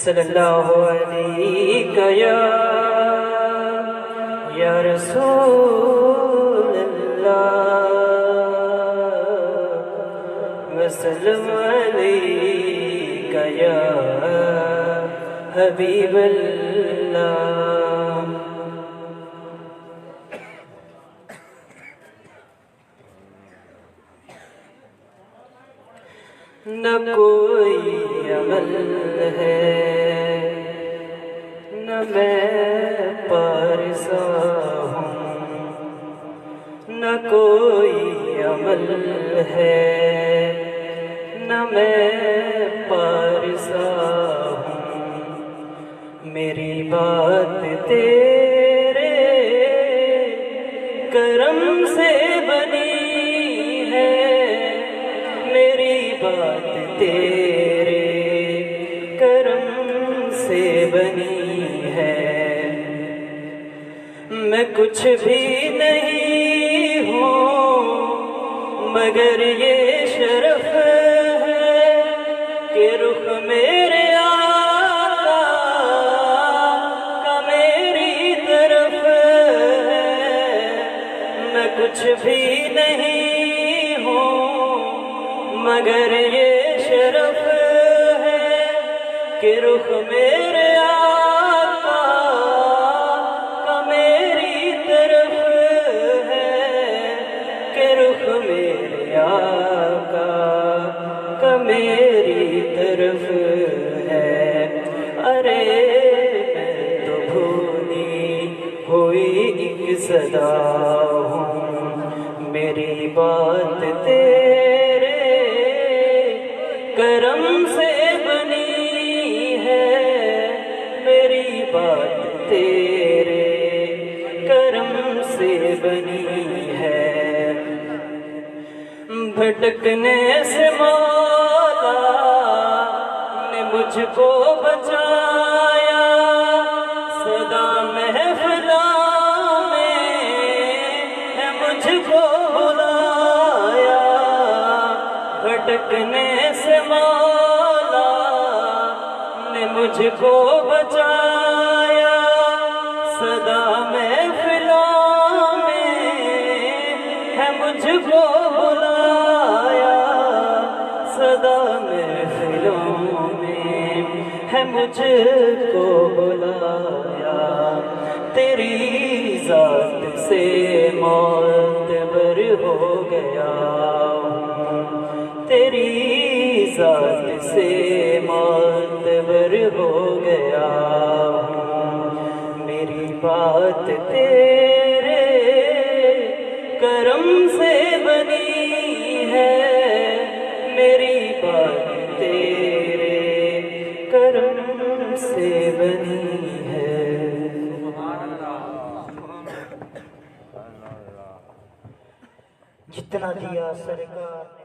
सल्लल्लाहु अलैहि या रसूल अल्लाह वसल्लम अलैका या हबीब अल्लाह। न कोई अमल है न मैं पारसा हूँ, न कोई अमल है न मैं पारसा हूँ। मेरी बात तेरे करम से बनी है, मेरी बात तेरे करम से बनी है। मैं कुछ भी नहीं हूँ मगर ये शरफ है कि रुख मेरे आका का मेरी तरफ है। मैं कुछ भी नहीं हूँ मगर ये शरफ है कि रुख मेरे आका का मेरी तरफ है, कि रुख मेरे आका का मेरी तरफ है। अरे मैं तो भूली हुई एक सदा हूँ, मेरी बात तेरे करम से बनी है, मेरी बात तेरे करम से बनी है। भटकने से मौला ने मुझको बचाया, सदा महफिलों में है मुझको बुलाया। भटकने से मौला ने मुझको बचाया, सदा महफिलों में है मुझको बुलाया। सदा महफिलों में है मुझको बुलाया। तेरी जात से मोतबर हो गया, तेरी जात से मोतबर हो गया। मेरी बात तेरे करम से बनी है, मेरी बात तेरे करम से बनी है। जितना दिया सरकार ने